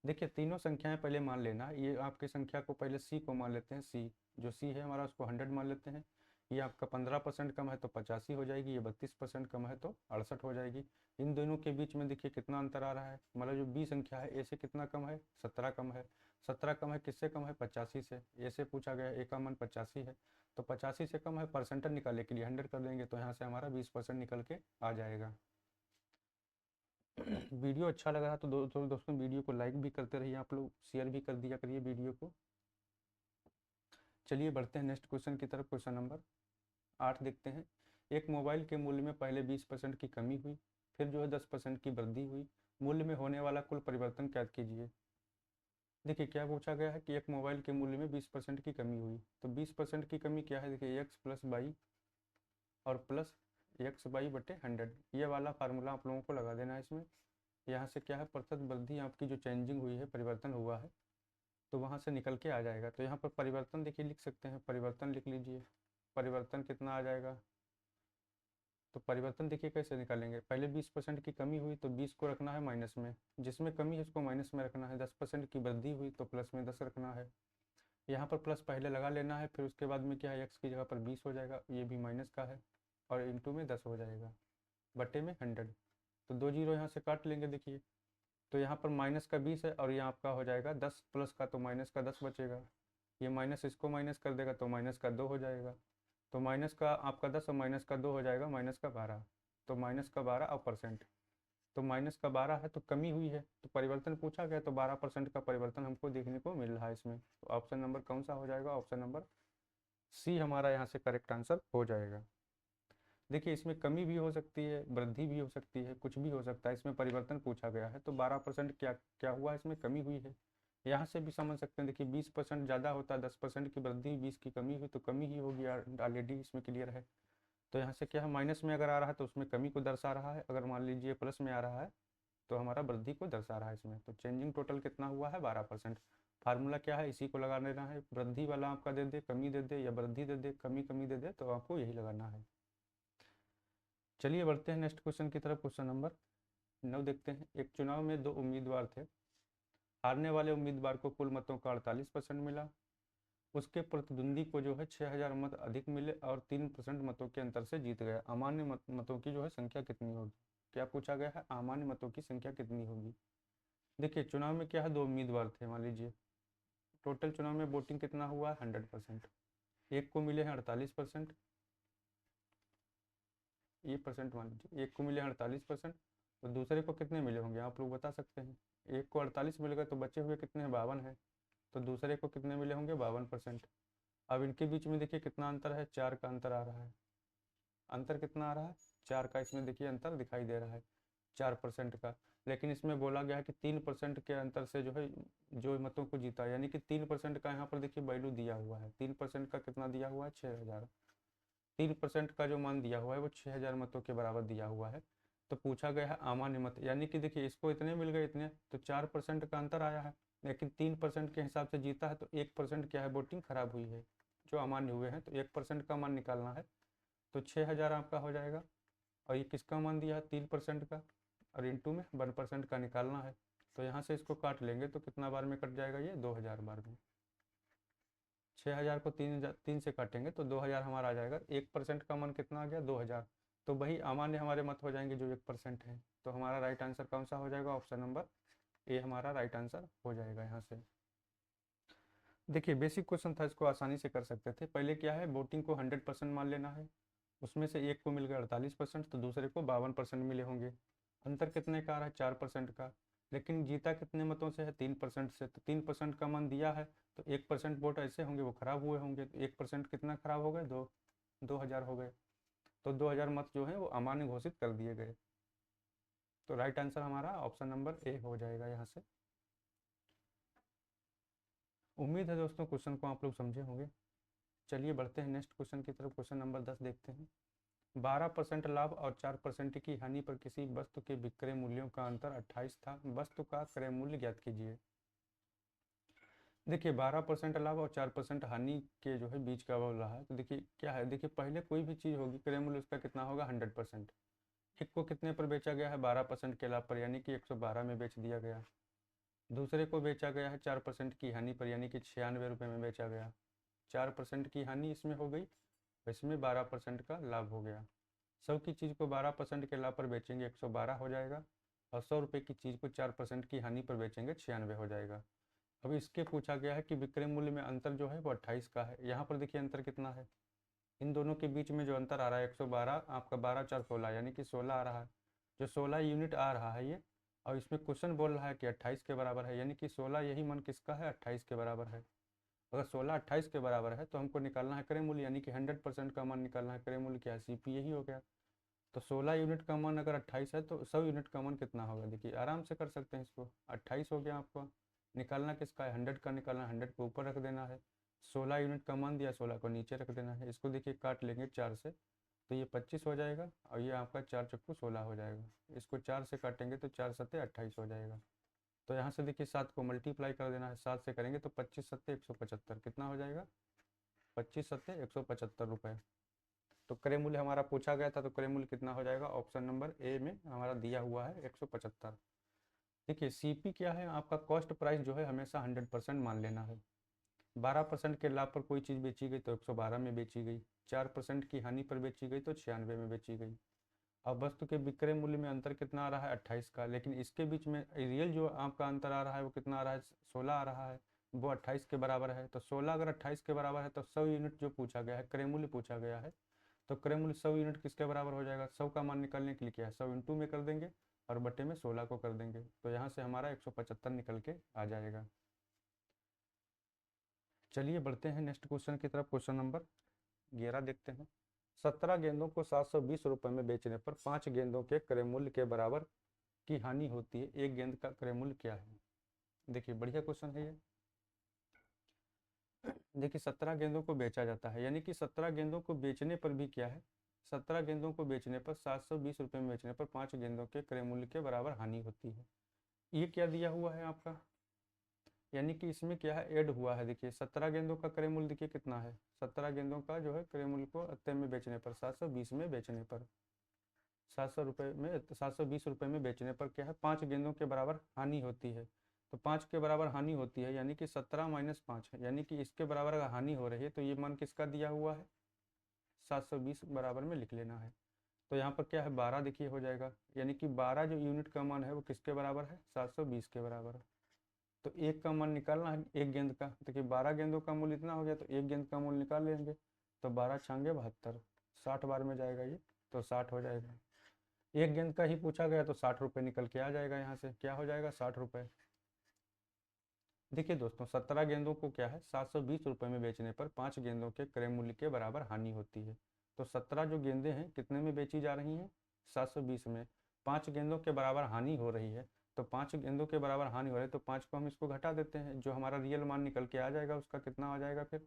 देखिए तीनों संख्याएं पहले मान लेना, ये आपकी संख्या को पहले सी को मान लेते हैं, सी जो सी है हमारा उसको 100 मान लेते हैं। ये आपका 15% कम है तो 85 हो जाएगी, ये 32% कम है तो 68 हो जाएगी। इन दोनों के बीच में देखिए कितना अंतर आ रहा है, मतलब जो बी संख्या है ए से कितना कम है, 17 कम है। 17 कम है किससे कम है, 85 से। ए से पूछा गया, ए का मान 85 है, तो 85 से कम है, परसेंटेज निकालने के लिए 100 कर देंगे, तो यहाँ से हमारा 20% निकल के आ जाएगा। वीडियो अच्छा लग रहा तो दोस्तों वीडियो को लाइक भी करते रहिए, आप लोग शेयर भी कर दिया करिए वीडियो को। चलिए बढ़ते हैं नेक्स्ट क्वेश्चन की तरफ। क्वेश्चन नंबर 8 देखते हैं। एक मोबाइल के मूल्य में पहले 20% की कमी हुई, फिर जो है 10% की वृद्धि हुई। मूल्य में होने वाला कुल परिवर्तन ज्ञात कीजिए। देखिए क्या पूछा गया है कि एक मोबाइल के मूल्य में 20% की कमी हुई, तो 20% की कमी क्या है, देखिए एक्स प्लस वाई और प्लस एक्स वाई बटे 100, ये वाला फार्मूला आप लोगों को लगा देना है इसमें। यहाँ से क्या है, प्रतिशत वृद्धि आपकी जो चेंजिंग हुई है, परिवर्तन हुआ है, तो वहाँ से निकल के आ जाएगा। तो यहाँ पर परिवर्तन देखिए लिख सकते हैं, परिवर्तन लिख लीजिए। परिवर्तन कितना आ जाएगा, तो परिवर्तन देखिए कैसे निकालेंगे, पहले 20% की कमी हुई तो 20 को रखना है माइनस में, जिसमें कमी है उसको माइनस में रखना है। 10% की वृद्धि हुई तो प्लस में 10 रखना है। यहाँ पर प्लस पहले लगा लेना है, फिर उसके बाद में क्या है, एक्स की जगह पर 20 हो जाएगा, ये भी माइनस का है, और इंटू में 10 हो जाएगा बटे में 100। तो 2 जीरो यहाँ से काट लेंगे देखिए। तो यहाँ पर माइनस का 20 है और यहाँ आपका हो जाएगा 10, प्लस का तो माइनस का 10 बचेगा। ये माइनस इसको माइनस कर देगा तो माइनस का 2 हो जाएगा। तो माइनस का आपका 10 और माइनस का 2 हो जाएगा माइनस का 12। तो माइनस का 12 और परसेंट, तो माइनस का 12 है तो कमी हुई है, तो परिवर्तन पूछा गया तो 12% का परिवर्तन हमको देखने को मिल रहा है इसमें। तो ऑप्शन नंबर कौन सा हो जाएगा, ऑप्शन नंबर सी हमारा यहाँ से करेक्ट आंसर हो जाएगा। देखिए इसमें कमी भी हो सकती है, वृद्धि भी हो सकती है, कुछ भी हो सकता है, इसमें परिवर्तन पूछा गया है तो 12% क्या क्या हुआ, इसमें कमी हुई है। यहाँ से भी समझ सकते हैं, देखिए 20% ज़्यादा होता है, 10% की वृद्धि, 20 की कमी हुई तो कमी ही होगी, ऑलरेडी इसमें क्लियर है। तो यहाँ से क्या है, माइनस में अगर आ रहा है तो उसमें कमी को दर्शा रहा है, अगर मान लीजिए प्लस में आ रहा है तो हमारा वृद्धि को दर्शा रहा है इसमें। तो चेंजिंग टोटल कितना हुआ है, 12%। फार्मूला क्या है, इसी को लगा लेना है, वृद्धि वाला आपका दे दे, कमी दे दे, या वृद्धि दे दे, कमी कमी दे दे, तो आपको यही लगाना है। चलिए बढ़ते हैं नेक्स्ट क्वेश्चन की तरफ। क्वेश्चन नंबर 9 देखते हैं। एक चुनाव में 2 उम्मीदवार थे। हारने वाले उम्मीदवार को कुल मतों का 48% मिला, उसके प्रतिद्वंदी को जो है 6000 मत अधिक मिले और 3% मतों के अंतर से जीत गया। अमान्य मतों की जो है संख्या कितनी होगी। क्या पूछा गया है, अमान्य मतों की संख्या कितनी होगी। देखिए चुनाव में क्या है, 2 उम्मीदवार थे मान लीजिए, टोटल चुनाव में वोटिंग कितना हुआ है, 100%। एक को मिले हैं 48%, ये परसेंट मान लीजिए, एक को मिले 48%, तो दूसरे को कितने मिले होंगे आप लोग बता सकते हैं। एक को 48 मिल गए तो बचे हुए कितने हैं, 52 है, तो दूसरे को कितने मिले होंगे, 52%। अब इनके बीच में देखिए कितना अंतर है, 4 का अंतर आ रहा है। अंतर कितना आ रहा है, 4 का, इसमें देखिए अंतर दिखाई दे रहा है 4% का। लेकिन इसमें बोला गया है कि 3% के अंतर से जो है जो मतों को जीता, यानी कि 3% का यहाँ पर देखिए वैल्यू दिया हुआ है। 3% का कितना दिया हुआ है, 6000। 3% का जो मान दिया हुआ है वो 6000 मतों के बराबर दिया हुआ है। तो पूछा गया है अमान्य मत, यानी कि देखिए इसको इतने मिल गए इतने, तो 4% का अंतर आया है, लेकिन 3% के हिसाब से जीता है, तो 1% क्या है, वोटिंग खराब हुई है, जो अमान्य हुए हैं। तो 1% का मान निकालना है, तो 6000 आपका हो जाएगा, और ये किसका मान दिया है, 3% का, और इंटू में 1% का निकालना है। तो यहाँ से इसको काट लेंगे तो कितना बार में कट जाएगा, ये 2000 बार में। 6000 को 3 से काटेंगे तो 2000 हमारा आ जाएगा। 1% का मान कितना आ गया, 2000। तो वही अमान्य हमारे मत हो जाएंगे जो 1% है। तो हमारा राइट आंसर कौन सा हो जाएगा, ऑप्शन नंबर ए हमारा राइट आंसर हो जाएगा यहाँ से। देखिए बेसिक क्वेश्चन था, इसको आसानी से कर सकते थे। पहले क्या है, वोटिंग को 100% मान लेना है, उसमें से एक को मिल गया 48%, तो दूसरे को 52% मिले होंगे। अंतर कितने का आ रहा है, 4% का, लेकिन जीता कितने मतों से है, 3% से। तो 3% का मान दिया है, तो 1% वोट ऐसे होंगे वो खराब हुए होंगे, तो 1% कितना खराब हो गए, 2000 हो गए। तो 2000 मत जो है वो अमान्य घोषित कर दिए गए। तो राइट आंसर हमारा ऑप्शन नंबर ए हो जाएगा यहाँ से। उम्मीद है दोस्तों क्वेश्चन को आप लोग समझे होंगे। चलिए बढ़ते हैं नेक्स्ट क्वेश्चन की तरफ। क्वेश्चन नंबर 10 देखते हैं। 12% लाभ और 4% की हानि पर किसी वस्तु के विक्रय मूल्यों का अंतर 28 था, वस्तु का क्रय मूल्य ज्ञात कीजिए। देखिए 12% लाभ और 4% हानि के जो है बीच का बोल रहा है। तो देखिए क्या है, देखिए पहले कोई भी चीज़ होगी क्रय मूल्य उसका कितना होगा, 100%। एक को कितने पर बेचा गया है, 12% के लाभ पर, यानी कि 112 में बेच दिया गया। दूसरे को बेचा गया है 4% की हानि पर, यानी कि 96 रुपये में बेचा गया। 4% की हानि इसमें हो गई, इसमें 12% का लाभ हो गया। 100 की चीज़ को 12% के लाभ पर बेचेंगे 112 हो जाएगा, और 100 रुपये की चीज़ को 4% की हानि पर बेचेंगे 96 हो जाएगा। अब इसके पूछा गया है कि विक्रय मूल्य में अंतर जो है वो 28 का है। यहाँ पर देखिए अंतर कितना है, इन दोनों के बीच में जो अंतर आ रहा है 112, आपका 12 4 16, यानी कि 16 आ रहा है, जो 16 यूनिट आ रहा है ये। और इसमें क्वेश्चन बोल रहा है कि 28 के बराबर है, यानी कि 16 यही मान किसका है, 28 के बराबर है। अगर 16 28 के बराबर है तो हमको निकालना है क्रय मूल्य, यानी कि 100% का मान निकालना है। क्रय मूल्य क्या है, CP यही हो गया। तो 16 यूनिट का मान अगर 28 है तो 100 यूनिट का मान कितना होगा, देखिए आराम से कर सकते हैं इसको। 28 हो गया आपका, निकालना किसका है, 100 का निकालना, 100 को ऊपर रख देना है। 16 यूनिट का मान दिया, 16 को नीचे रख देना है। इसको देखिए काट लेंगे 4 से, तो ये 25 हो जाएगा और ये आपका 4 चक्कू 16 हो जाएगा। इसको 4 से काटेंगे तो 4 सत्ते 28 हो जाएगा। तो यहाँ से देखिए 7 को मल्टीप्लाई कर देना है, 7 से करेंगे तो 25 सत्ते 175 कितना हो जाएगा, 25 सत्ते 175 रुपये। तो क्रय मूल्य हमारा पूछा गया था, तो क्रय मूल्य कितना हो जाएगा, ऑप्शन नंबर ए में हमारा दिया हुआ है 175। देखिए सीपी क्या है, आपका कॉस्ट प्राइस जो है हमेशा 100% मान लेना है। 12% के लाभ पर कोई चीज़ बेची गई तो 112 में बेची गई, 4% की हानि पर बेची गई तो 96 में बेची गई। अब वस्तु के विक्रय मूल्य में अंतर कितना आ रहा है, 28 का, लेकिन इसके बीच में रियल जो आपका अंतर आ रहा है वो कितना आ रहा है, 16 आ रहा है, वो 28 के बराबर है। तो 16 अगर 28 के बराबर है तो 100 यूनिट जो पूछा गया है, क्रय मूल्य पूछा गया है, तो क्रय मूल्य 100 यूनिट किसके बराबर हो जाएगा, 100 का मान निकालने के लिए क्या है, 100 इंटू में कर देंगे और बटे में 16 को कर देंगे, तो यहाँ से हमारा 175 निकल के आ जाएगा। चलिए बढ़ते हैं नेक्स्ट क्वेश्चन की तरफ। क्वेश्चन नंबर 11 देखते हैं। 17 गेंदों को 720 रुपये में बेचने पर 5 गेंदों के क्रय मूल्य के बराबर की हानि होती है, एक गेंद का क्रय मूल्य क्या है। देखिए बढ़िया क्वेश्चन है ये। देखिए 17 गेंदों को बेचा जाता है, यानी कि 17 गेंदों को बेचने पर भी क्या है, 17 गेंदों को बेचने पर 720 रुपये में बेचने पर 5 गेंदों के क्रय मूल्य के बराबर हानि होती है। ये क्या दिया हुआ है आपका, यानी कि इसमें क्या है, ऐड हुआ है। देखिए 17 गेंदों का क्रय मूल्य देखिए कितना है, 17 गेंदों का जो है क्रय मूल्य को अत्ते में बेचने पर 720 में बेचने पर 700 रुपये में 720 रुपये में बेचने पर क्या है, 5 गेंदों के बराबर हानि होती है। तो 5 के बराबर हानि होती है, यानी कि 17 माइनस 5 है, यानी कि इसके बराबर अगर हानि हो रही है तो ये मान किसका दिया हुआ है, 720 बराबर में लिख लेना है। तो यहाँ पर क्या है 12 देखिए हो जाएगा, यानी कि 12 जो यूनिट का मान है वो किसके बराबर है, 720 के बराबर है। तो एक का मान निकालना है एक गेंद का, देखिए 12 गेंदों का मूल्य इतना हो गया तो एक गेंद का मूल्य निकाल लेंगे। तो 12 छांगे 72, 60 बार में जाएगा ये, तो 60 हो जाएगा। एक गेंद का ही पूछा गया तो 60 रुपये निकल के आ जाएगा, यहाँ से क्या हो जाएगा 60 रुपये। देखिए दोस्तों 17 गेंदों को क्या है 720 रुपये में बेचने पर 5 गेंदों के क्रय मूल्य के बराबर हानि होती है। तो 17 जो गेंदें हैं कितने में बेची जा रही हैं, 720 में, 5 गेंदों के बराबर हानि हो रही है। तो 5 गेंदों के बराबर हानि हो रही है तो 5 को हम इसको घटा देते हैं, जो हमारा रियल मान निकल के आ जाएगा उसका कितना आ जाएगा, फिर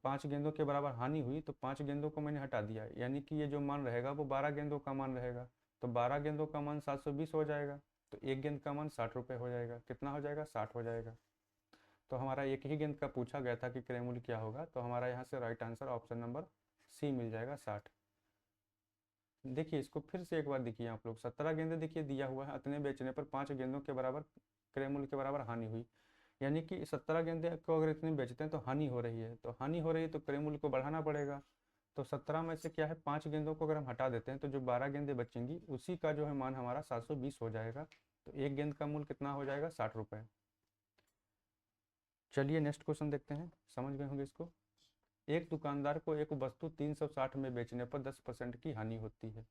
5 गेंदों के बराबर हानि हुई तो 5 गेंदों को मैंने हटा दिया, यानी कि ये जो मान रहेगा वो 12 गेंदों का मान रहेगा। तो 12 गेंदों का मान 720 हो जाएगा, तो एक गेंद का मान 60 रुपये हो जाएगा, कितना हो जाएगा 60 हो जाएगा। तो हमारा एक ही गेंद का पूछा गया था कि क्रय मूल्य क्या होगा, तो हमारा यहाँ से right answer option number C मिल जाएगा 60। देखिए इसको फिर से एक बार देखिए आप लोग, 17 गेंदें देखिए दिया हुआ है, इतने बेचने पर 5 गेंदों के बराबर क्रय मूल्य के बराबर हानि हुई, यानी कि 17 गेंदें को अगर इतने बेचते हैं तो हानि हो रही है, तो हानि हो रही है तो क्रय मूल्य को बढ़ाना पड़ेगा। तो 17 में से क्या है 5 गेंदों को अगर हम हटा देते हैं तो जो 12 गेंदें बचेंगी उसी का जो है मान हमारा 720 हो जाएगा। तो एक गेंद का मूल्य कितना हो जाएगा 60 रुपये। चलिए नेक्स्ट क्वेश्चन देखते हैं, समझ गए होंगे इसको। एक दुकानदार को एक वस्तु 360 में बेचने पर 10% की हानि होती है,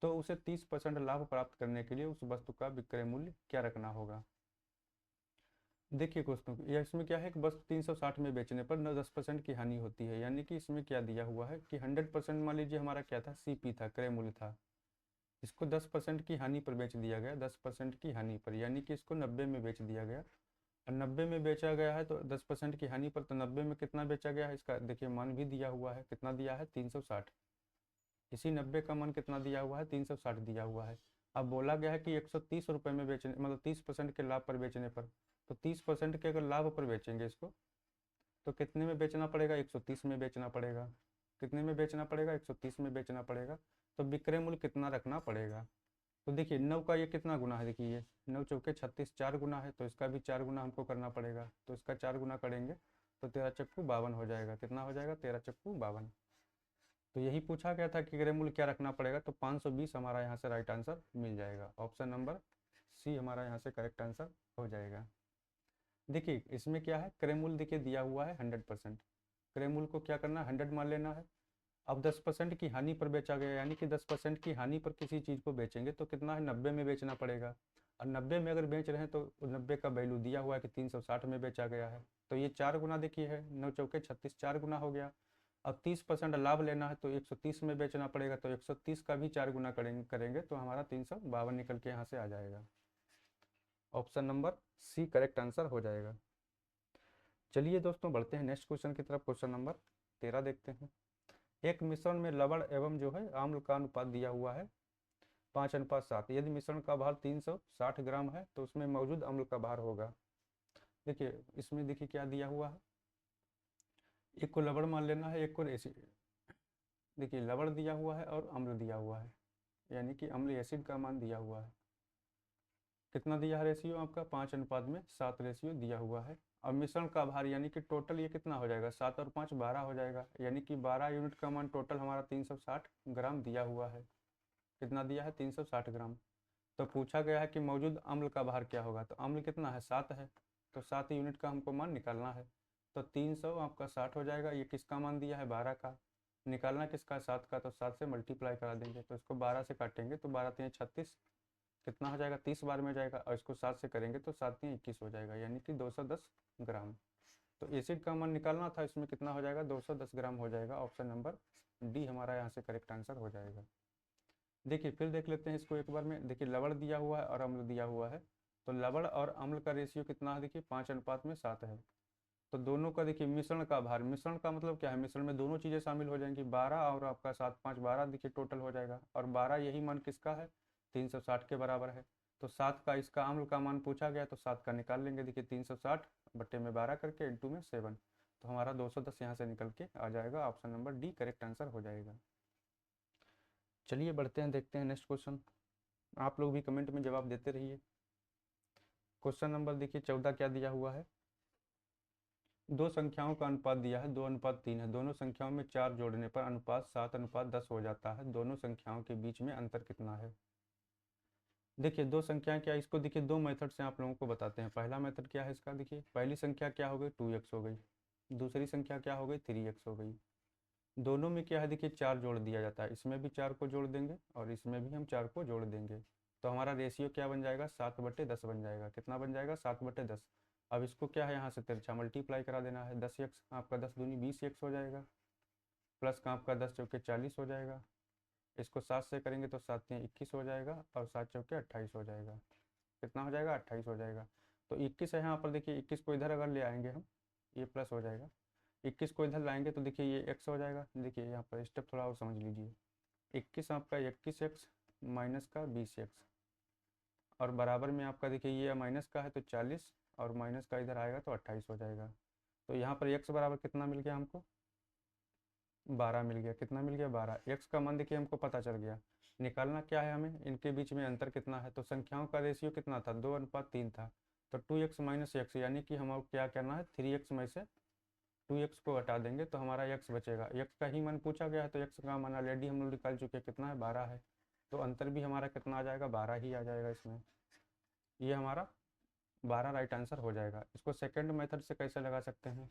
तो उसे 30% लाभ प्राप्त करने के लिए उस वस्तु का विक्रय मूल्य क्या रखना होगा। देखिए दोस्तों ये इसमें क्या है कि वस्तु 360 में बेचने पर 10% की हानि होती है, यानी कि इसमें क्या दिया हुआ है कि 100% मान लीजिए हमारा क्या था, सीपी था, क्रय मूल्य था, इसको 10% की हानि पर बेच दिया गया, 10% की हानि पर, यानी कि इसको 90 में बेच दिया गया। और 90 में बेचा गया है तो 10% की हानि पर, तो 90 में कितना बेचा गया है, इसका देखिए मान भी दिया हुआ है, कितना दिया है 360। इसी 90 का मान कितना दिया हुआ है 360 दिया हुआ है। अब बोला गया है कि 130 रुपये में बेचने, मतलब 30% के लाभ पर बेचने पर, तो 30% के अगर लाभ पर बेचेंगे इसको तो कितने में बेचना पड़ेगा, 130 में बेचना पड़ेगा। कितने में बेचना पड़ेगा, 130 में बेचना पड़ेगा। तो विक्रय मूल्य कितना रखना पड़ेगा, तो देखिए 9 का ये कितना गुना है, देखिए ये 9 चौके 36, 4 गुना है, तो इसका भी 4 गुना हमको करना पड़ेगा। तो इसका 4 गुना करेंगे तो 13 चक्कू 52 हो जाएगा, कितना हो जाएगा 13 चक्कू 52। तो यही पूछा गया था कि क्रय मूल्य क्या रखना पड़ेगा, तो 520 हमारा यहाँ से राइट आंसर मिल जाएगा, ऑप्शन नंबर सी हमारा यहाँ से करेक्ट आंसर हो जाएगा। देखिए इसमें क्या है, क्रय मूल्य देखिए दिया हुआ है 100%, क्रय मूल्य को क्या करना है 100 मान लेना है। अब 10% की हानि पर बेचा गया, यानी कि 10% की हानि पर किसी चीज़ को बेचेंगे तो कितना है 90 में बेचना पड़ेगा। और 90 में अगर बेच रहे हैं तो 90 का वैल्यू दिया हुआ है कि 360 में बेचा गया है, तो ये 4 गुना देखिए है, 9 चौके 36, 4 गुना हो गया। अब 30% लाभ लेना है तो 130 में बेचना पड़ेगा, तो 130 का भी 4 गुना करेंगे तो हमारा 352 निकल के यहाँ से आ जाएगा, option number C correct answer हो जाएगा। चलिए दोस्तों बढ़ते हैं नेक्स्ट क्वेश्चन की तरफ। क्वेश्चन नंबर 13 देखते हैं। एक मिश्रण में लवण एवं जो है आम्ल का अनुपात दिया हुआ है 5:7। यदि मिश्रण का भार 360 ग्राम है तो उसमें मौजूद अम्ल का भार होगा। देखिए इसमें देखिए क्या दिया हुआ है, एक को लवण मान लेना है, एक को एसिड। देखिए लवण दिया हुआ है और अम्ल दिया हुआ है, यानी कि अम्ल एसिड का मान दिया हुआ है। कितना दिया है रेशियो आपका, 5:7 रेशियो दिया हुआ है। अब मिश्रण का भार यानी कि टोटल ये कितना हो जाएगा, 7 और 5 12 हो जाएगा, यानी कि 12 यूनिट का मान टोटल हमारा 360 ग्राम दिया हुआ है। कितना दिया है, 360 ग्राम। तो पूछा गया है कि मौजूद अम्ल का भार क्या होगा, तो अम्ल कितना है, 7 है, तो 7 यूनिट का हमको मान निकालना है। तो 300 आपका 60 हो जाएगा। ये किसका मान दिया है, 12 का। निकालना किसका, 7 का, तो 7 से मल्टीप्लाई करा देंगे, तो इसको 12 से काटेंगे तो 12 3 36, कितना हो जाएगा, 30 बार में जाएगा। और इसको 7 से करेंगे तो 7 3 21 हो जाएगा, यानी कि 210 ग्राम। तो एसिड का मान निकालना था, इसमें कितना हो जाएगा, 210 ग्राम हो जाएगा। ऑप्शन नंबर डी हमारा यहाँ से करेक्ट आंसर हो जाएगा। देखिए फिर देख लेते हैं इसको एक बार में। देखिए लवण दिया हुआ है और अम्ल दिया हुआ है, तो लवण और अम्ल का रेशियो कितना है, देखिए 5:7 है। तो दोनों का देखिए मिश्रण का भार, मिश्रण का मतलब क्या है, मिश्रण में दोनों चीज़ें शामिल हो जाएंगी, 12 और आपका 7 5 12 देखिए टोटल हो जाएगा। और 12 यही मान किसका है, 360 के बराबर है। तो 7 का, इसका अम्ल का मान पूछा गया तो 7 का निकाल लेंगे। देखिए 360 बट्टे में 12 करके इंटू में 7, तो हमारा 210 यहाँ से निकल के आ जाएगा। Option number D correct answer हो जाएगा। चलिए बढ़ते हैं, देखते हैं नेक्स्ट क्वेश्चन। आप लोग भी कमेंट में जवाब देते रहिए। क्वेश्चन नंबर देखिए 14 क्या दिया हुआ है, दो संख्याओं का अनुपात दिया है 2:3 है। दोनों संख्याओं में 4 जोड़ने पर अनुपात 7:10 हो जाता है। दोनों संख्याओं के बीच में अंतर कितना है। देखिए दो संख्याएं क्या, इसको देखिए दो मेथड से आप लोगों को बताते हैं। पहला मेथड क्या है इसका, देखिए पहली संख्या क्या हो गई, 2x हो गई। दूसरी संख्या क्या हो गई, 3x हो गई। दोनों में क्या है, देखिए 4 जोड़ दिया जाता है। इसमें भी 4 को जोड़ देंगे और इसमें भी हम 4 को जोड़ देंगे, तो हमारा रेशियो क्या बन जाएगा, 7/10 बन जाएगा। कितना बन जाएगा, 7/10। अब इसको क्या है, यहाँ से तिरछा मल्टीप्लाई करा देना है। 10x आपका 10 दूनी 20x हो जाएगा, प्लस का आपका 10 चौके 40 हो जाएगा। इसको 7 से करेंगे तो 7 3 21 हो जाएगा, और 7 चौके 28 हो जाएगा। कितना हो जाएगा, 28 हो जाएगा। तो 21 है यहाँ पर, देखिए 21 को इधर अगर ले आएंगे हम, ये प्लस हो जाएगा। 21 को इधर लाएंगे तो देखिए ये x हो जाएगा। देखिए यहाँ पर स्टेप थोड़ा और समझ लीजिए। 21 आपका 21x माइनस का 20x, और बराबर में आपका देखिए ये माइनस का है तो 40, और माइनस का इधर आएगा तो 28 हो जाएगा। तो यहाँ पर x बराबर कितना मिल गया हमको, 12 मिल गया। कितना मिल गया, 12। x का मान देखिए हमको पता चल गया। निकालना क्या है हमें, इनके बीच में अंतर कितना है। तो संख्याओं का रेशियो कितना था, 2:3 था। तो 2x माइनस x, यानी कि हमें क्या करना है, 3x में से 2x को हटा देंगे तो हमारा x बचेगा। x का ही मान पूछा गया है, तो x का मान ऑलरेडी हम लोग निकाल चुके हैं, कितना है, 12 है। तो अंतर भी हमारा कितना आ जाएगा, 12 ही आ जाएगा इसमें। ये हमारा 12 राइट आंसर हो जाएगा। इसको सेकंड मेथड से कैसे लगा सकते हैं,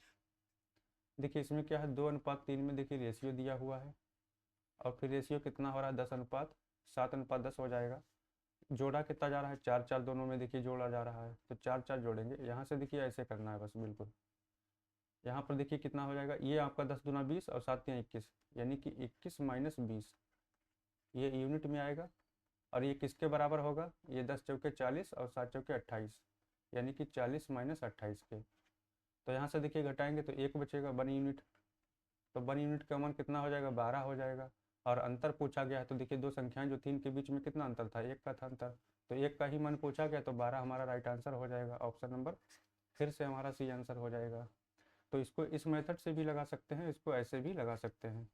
देखिए इसमें क्या है, 2:3 में देखिए रेशियो दिया हुआ है, और फिर रेशियो कितना हो रहा है, 10:7:10 हो जाएगा। जोड़ा कितना जा रहा है, 4 4 दोनों में देखिए जोड़ा जा रहा है, तो 4 4 जोड़ेंगे। यहाँ से देखिए ऐसे करना है बस बिल्कुल। यहाँ पर देखिए कितना हो जाएगा, ये आपका 10 दूना 20 और 7 3 21, यानी कि 21 माइनस 20, ये यूनिट में आएगा। और ये किसके बराबर होगा, ये 10 चौके 40 और 7 चौके 28, यानी कि 40 माइनस 28 के। तो यहाँ से देखिए घटाएंगे तो 1 बचेगा, 1 यूनिट। तो 1 यूनिट का मान कितना हो जाएगा, 12 हो जाएगा। और अंतर पूछा गया है, तो देखिए दो संख्याएं जो थी इनके बीच में कितना अंतर था, 1 का था अंतर। तो 1 का ही मान पूछा गया, तो 12 हमारा राइट आंसर हो जाएगा। ऑप्शन नंबर फिर से हमारा सी आंसर हो जाएगा। तो इसको इस मेथड से भी लगा सकते हैं, इसको ऐसे भी लगा सकते हैं।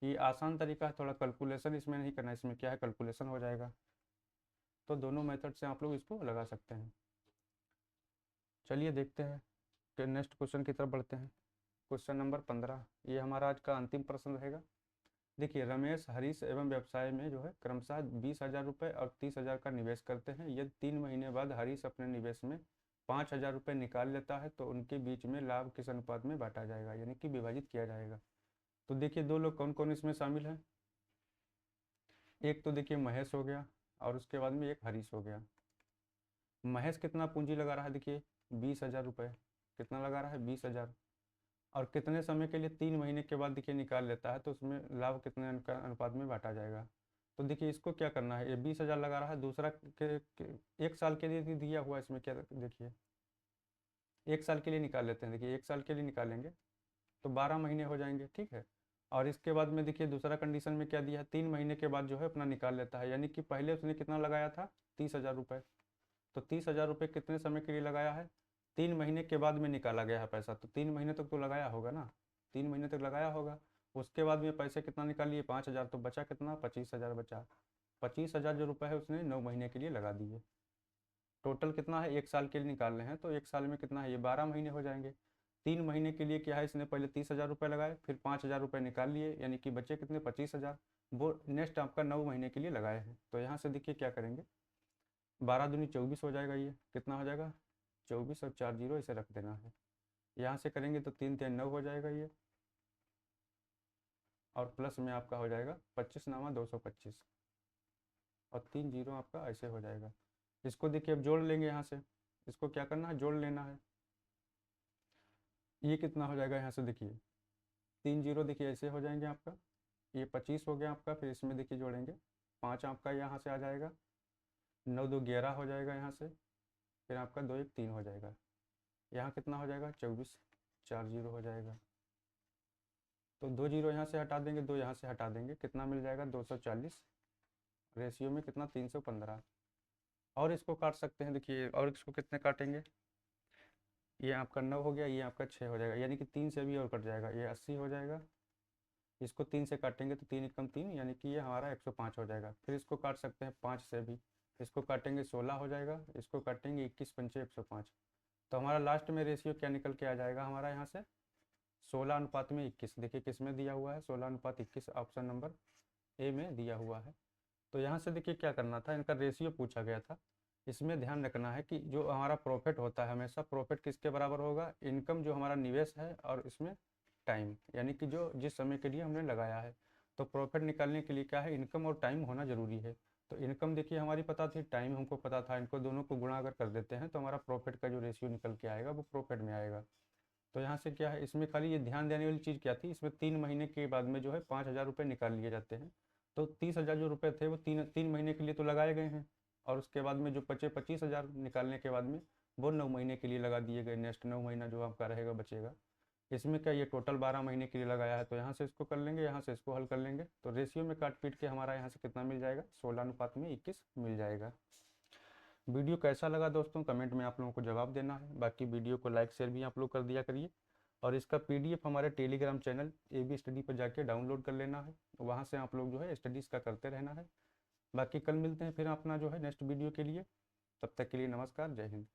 ये आसान तरीका है, थोड़ा कैलकुलेशन इसमें नहीं करना, इसमें क्या है, कैलकुलेशन हो जाएगा। तो दोनों मेथड से आप लोग इसको लगा सकते हैं। चलिए देखते हैं कि नेक्स्ट क्वेश्चन की तरफ बढ़ते हैं। क्वेश्चन नंबर 15, ये हमारा आज का अंतिम प्रश्न रहेगा। देखिए रमेश, हरीश एवं व्यवसाय में जो है क्रमशः 20,000 रुपये और 30,000 का निवेश करते हैं। यदि 3 महीने बाद हरीश अपने निवेश में 5,000 रुपये निकाल लेता है तो उनके बीच में लाभ किस अनुपात में बांटा जाएगा, यानी कि विभाजित किया जाएगा। तो देखिए दो लोग कौन कौन इसमें शामिल हैं, एक तो देखिए महेश हो गया, और उसके बाद में एक हरीश हो गया। महेश कितना पूंजी लगा रहा है, देखिए 20,000 रुपये। कितना लगा रहा है, 20,000। और कितने समय के लिए, 3 महीने के बाद देखिए निकाल लेता है, तो उसमें लाभ कितने अनुपात में बांटा जाएगा। तो देखिए इसको क्या करना है, ये 20,000 लगा रहा है, दूसरा एक साल के लिए दिया हुआ है। इसमें क्या देखिए, एक साल के लिए निकाल लेते हैं। देखिए एक साल के लिए निकालेंगे तो 12 महीने हो जाएंगे, ठीक है। और इसके बाद में देखिए दूसरा कंडीशन में क्या दिया है, 3 महीने के बाद जो है अपना निकाल लेता है। यानी कि पहले उसने कितना लगाया था, 30,000 रुपये। तो 30,000 रुपये कितने समय के लिए लगाया है, 3 महीने के बाद में निकाला गया है पैसा। तो 3 महीने तक तो लगाया होगा ना, 3 महीने तक लगाया होगा। उसके बाद में पैसे कितना निकालिए, 5,000। तो बचा कितना, 25,000 बचा। 25,000 जो रुपये है उसने 9 महीने के लिए लगा दिए। टोटल कितना है, 1 साल के लिए निकाल रहे हैं, तो 1 साल में कितना है, ये 12 महीने हो जाएंगे। 3 महीने के लिए क्या है, इसने पहले 30,000 रुपये लगाए, फिर 5,000 रुपये निकाल लिए, यानी कि बचे कितने, 25,000। वो नेक्स्ट आपका 9 महीने के लिए लगाए हैं। तो यहाँ से देखिए क्या करेंगे, 12 दूनी 24 हो जाएगा। ये कितना हो जाएगा, 24 और 4 जीरो इसे रख देना है। यहाँ से करेंगे तो 3 3 9 हो जाएगा ये, और प्लस में आपका हो जाएगा 25 नामा 225, और 3 जीरो आपका ऐसे हो जाएगा। इसको देखिए अब जोड़ लेंगे, यहाँ से इसको क्या करना है, जोड़ लेना है। ये कितना हो जाएगा, यहाँ से देखिए 3 जीरो देखिए ऐसे हो जाएंगे आपका। ये 25 हो गया आपका, फिर इसमें देखिए जोड़ेंगे 5 आपका यहाँ से आ जाएगा, 9 2 11 हो जाएगा यहाँ से, फिर आपका 2 1 3 हो जाएगा। यहाँ कितना हो जाएगा, 24, 4 जीरो हो जाएगा। तो 2 जीरो यहाँ से हटा देंगे, 2 यहाँ से हटा देंगे, कितना मिल जाएगा, 240। रेशियो में कितना, 315। और इसको काट सकते हैं, देखिए और इसको कितने काटेंगे, ये आपका 9 हो गया, ये आपका 6 हो जाएगा, यानी कि 3 से भी और कट जाएगा, ये 80 हो जाएगा। इसको 3 से काटेंगे तो 3 एकम 3, यानी कि ये हमारा 105 हो जाएगा। फिर इसको काट सकते हैं 5 से भी, इसको काटेंगे 16 हो जाएगा, इसको काटेंगे 21 पंचे 105। तो हमारा लास्ट में रेशियो क्या निकल के आ जाएगा हमारा, यहाँ से 16 अनुपात में 21। देखिए किस में दिया हुआ है, 16 अनुपात 21 ऑप्शन नंबर ए में दिया हुआ है। तो यहाँ से देखिए क्या करना था, इनका रेशियो पूछा गया था। इसमें ध्यान रखना है कि जो हमारा प्रॉफिट होता है हमेशा प्रॉफिट किसके बराबर होगा, इनकम जो हमारा निवेश है, और इसमें टाइम, यानी कि जो जिस समय के लिए हमने लगाया है। तो प्रॉफिट निकालने के लिए क्या है, इनकम और टाइम होना ज़रूरी है। तो इनकम देखिए हमारी पता थी, टाइम हमको पता था, इनको दोनों को गुणा अगर कर देते हैं तो हमारा प्रॉफिट का जो रेशियो निकल के आएगा वो प्रॉफिट में आएगा। तो यहाँ से क्या है, इसमें खाली ये ध्यान देने वाली चीज़ क्या थी, इसमें 3 महीने के बाद में जो है 5,000 रुपये निकाल लिए जाते हैं। तो 30,000 जो रुपये थे वो तीन महीने के लिए तो लगाए गए हैं, और उसके बाद में जो बचे 25,000 निकालने के बाद में वो 9 महीने के लिए लगा दिए गए। नेक्स्ट 9 महीना जो आपका रहेगा बचेगा। इसमें क्या, ये टोटल 12 महीने के लिए लगाया है, तो यहाँ से इसको कर लेंगे, यहाँ से इसको हल कर लेंगे, तो रेशियो में काट पीट के हमारा यहाँ से कितना मिल जाएगा, 16 अनुपात में 21 मिल जाएगा। वीडियो कैसा लगा दोस्तों, कमेंट में आप लोगों को जवाब देना है। बाकी वीडियो को लाइक शेयर भी आप लोग कर दिया करिए, और इसका PDF हमारे टेलीग्राम चैनल AB स्टडी पर जाके डाउनलोड कर लेना है। वहाँ से आप लोग जो है स्टडीज़ का करते रहना है। बाकी कल मिलते हैं फिर अपना जो है नेक्स्ट वीडियो के लिए। तब तक के लिए नमस्कार, जय हिंद।